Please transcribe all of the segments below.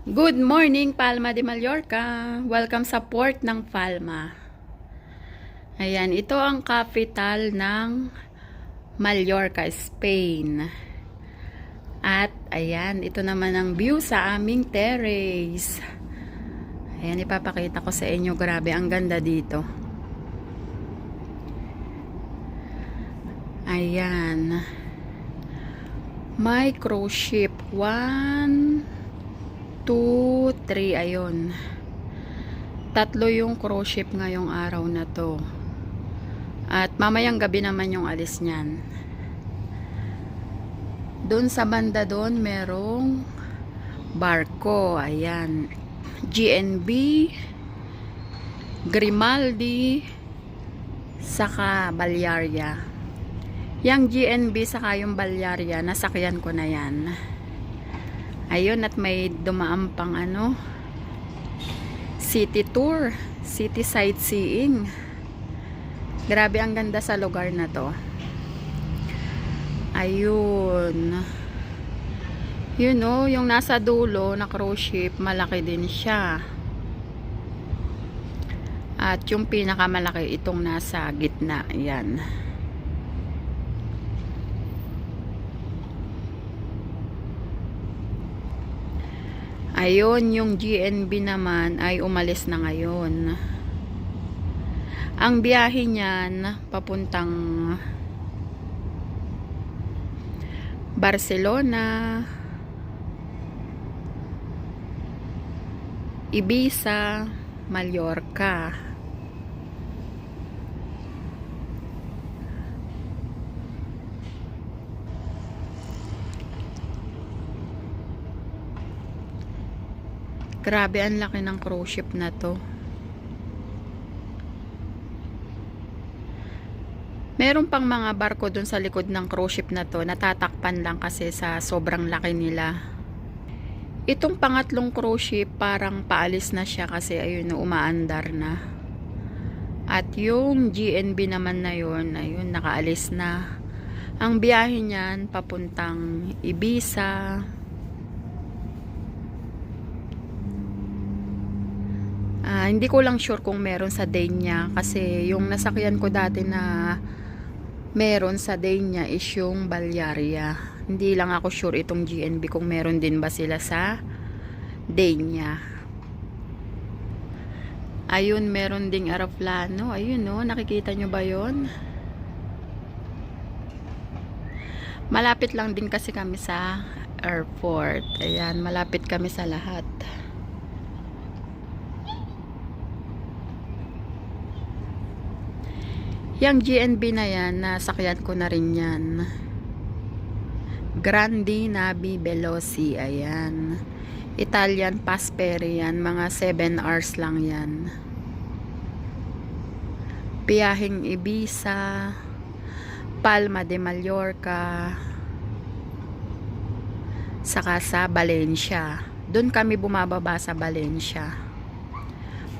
Good morning, Palma de Mallorca. Welcome sa port ng Palma. Ayan, ito ang capital ng Mallorca, Spain. At ayan, ito naman ang view sa aming terrace. Ayan, ipapakita ko sa inyo. Grabe, ang ganda dito. Ayan. May cruise ship. 1, 2, 3, ayun. Tatlo yung cruise ship ngayong araw na to. At mamayang gabi naman yung alis niyan. Doon sa banda doon merong barko. Ayan. GNB, Grimaldi, saka Balyaria. Yang GNB saka yung Balyaria, nasakyan ko na yan. Ayun, at may dumaan pang city tour, city sightseeing. Grabe, ang ganda sa lugar na to. Ayun. You know, yung nasa dulo na cruise ship, malaki din siya. At yung pinakamalaki, itong nasa gitna. Yan. Ayun, yung GNB naman ay umalis na ngayon. Ang biyahe niyan papuntang Barcelona, Ibiza, Mallorca. Grabe, ang laki ng cruise ship na to. Meron pang mga barko dun sa likod ng cruise ship na to, natatakpan lang kasi sa sobrang laki nila. Itong pangatlong cruise ship parang paalis na siya kasi ayun, umaandar na. At yung GNB naman na yun, ayun, nakaalis na. Ang biyahe niyan papuntang Ibiza. Hindi ko lang sure kung meron sa Denia kasi yung nasakyan ko dati na meron sa Denia is yung Balyaria. Hindi lang ako sure itong GNB kung meron din ba sila sa Denia. Ayun, meron ding aeroplano. Ayun, no, nakikita nyo ba yun? Malapit lang din kasi kami sa airport. Ayan, malapit kami sa lahat. Yang GNB na yan, nasakyan ko na rin yan. Grandi Navi Veloci, ayan. Italian Pasperi yan, mga 7 hours lang yan. Biyaheng Ibiza, Palma de Mallorca, saka sa Valencia. Doon kami bumababa sa Valencia.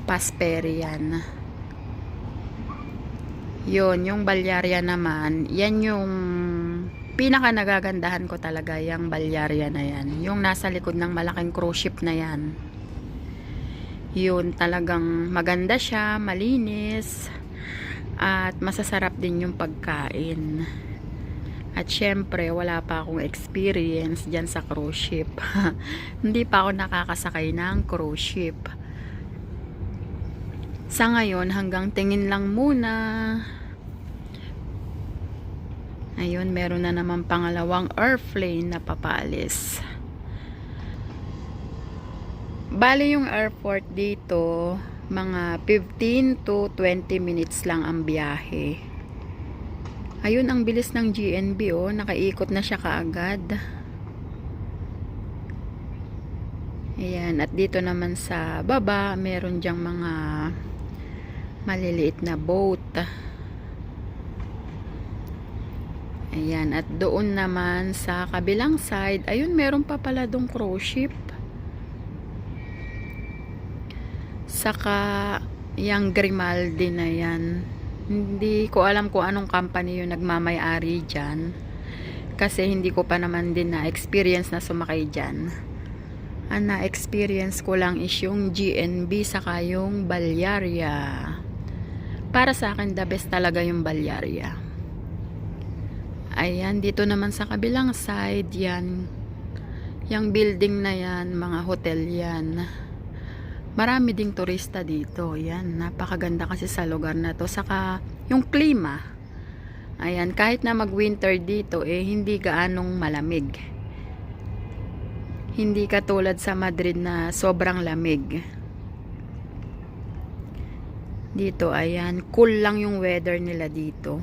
Pasperi yan. Yun, yung Balyaria naman, yan yung pinaka nagagandahan ko talaga, yung Balyaria na yan. Yung nasa likod ng malaking cruise ship na yan. Yun, talagang maganda siya, malinis, at masasarap din yung pagkain. At syempre, wala pa akong experience dyan sa cruise ship. Hindi pa ako nakakasakay ng cruise ship. Sa ngayon, hanggang tingin lang muna. Ayun, meron na naman pangalawang airplane na papaalis. Bali yung airport dito, mga 15 to 20 minutes lang ang biyahe. Ayun, ang bilis ng GNB, oh. Nakaikot na siya kaagad. Ayan, at dito naman sa baba, meron dyang mga maliliit na boat. Ayan, at doon naman sa kabilang side, ayun, meron pa pala dong cruise ship. Saka yung Grimaldi na yan. Hindi ko alam kung anong company yung nagmamay-ari dyan. Kasi hindi ko pa naman din na experience na sumakay dyan. Ang na-experience ko lang is yung GNB saka yung Balyaria. Para sa akin, the best talaga yung Balyaria. Ayan, dito naman sa kabilang side, yan. Yung building na yan, mga hotel yan. Marami ding turista dito. Yan, napakaganda kasi sa lugar na to. Saka, yung klima. Ayan, kahit na mag-winter dito, hindi gaanong malamig. Hindi katulad sa Madrid na sobrang lamig. Dito, ayan, cool lang yung weather nila dito.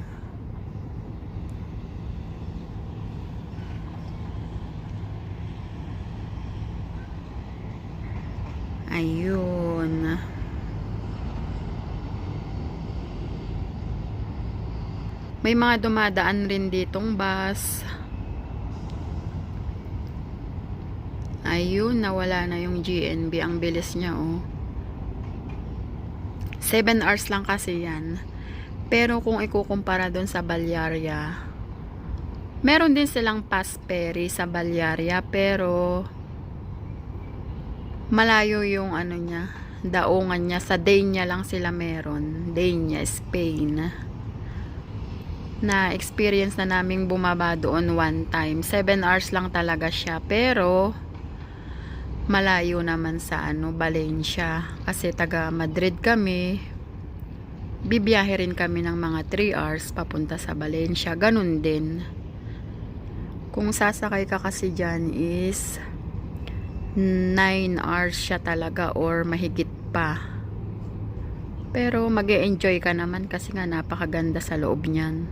Ayun. May mga dumadaan rin ditong bus. Ayun, nawala na yung GNB. Ang bilis niya, oh. 7 hours lang kasi yan. Pero kung ikukumpara doon sa Balyaria, meron din silang fast ferry sa Balyaria, pero malayo yung ano niya, daungan niya. Sa Denia lang sila meron. Denia, Spain. Na experience na naming bumaba doon one time. 7 hours lang talaga siya, pero malayo naman sa Valencia. Kasi taga Madrid kami. Bibiyahe rin kami ng mga 3 hours papunta sa Valencia. Ganun din. Kung sasakay ka kasi dyan is 9 hours siya talaga or mahigit pa. Pero mag-e-enjoy ka naman kasi nga napakaganda sa loob niyan.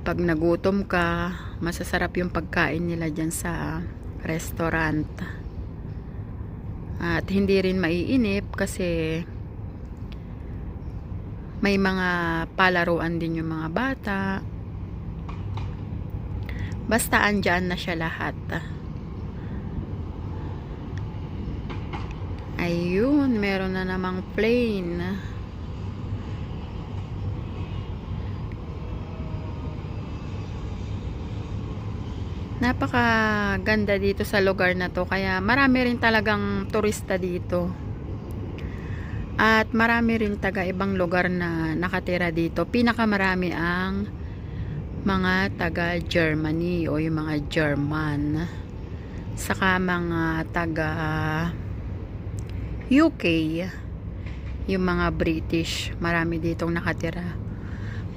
Pag nagutom ka, masasarap yung pagkain nila dyan sa restaurant. At hindi rin maiinip kasi may mga palaruan din yung mga bata. Basta andyan na siya lahat. Ayun, meron na namang plane. Napakaganda dito sa lugar na to, kaya marami rin talagang turista dito. At marami rin taga ibang lugar na nakatira dito. Pinakamarami ang mga taga Germany o yung mga German. Saka mga taga UK, yung mga British, marami ditong nakatira.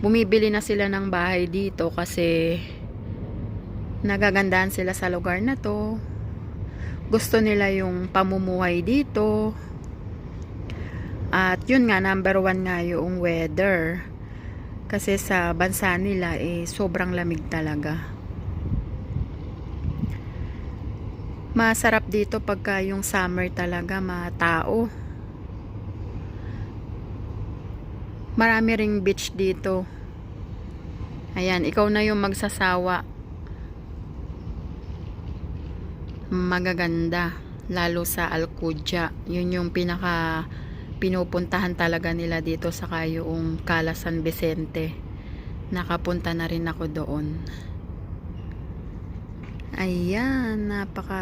Bumibili na sila ng bahay dito kasi nagagandahan sila sa lugar na to. Gusto nila yung pamumuhay dito. At yun nga, number 1 nga yung weather. Kasi sa bansa nila sobrang lamig talaga. Masarap dito pagka yung summer talaga, matao. Marami ring beach dito. Ayan, ikaw na yung magsasawa. Magaganda, lalo sa Alcudia. Yun yung pinaka pinupuntahan talaga nila dito, sa yung Cala San Vicente. Nakapunta na rin ako doon. Ayan, napaka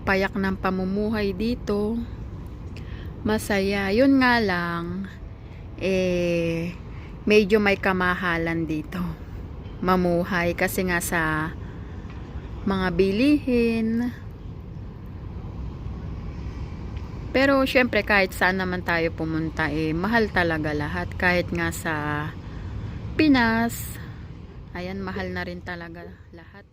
payak ng pamumuhay dito. Masaya. Yun nga lang, medyo may kamahalan dito mamuhay kasi nga sa mga bilihin. Pero syempre kahit saan naman tayo pumunta, mahal talaga lahat. Kahit nga sa Pinas, ayan, mahal na rin talaga lahat.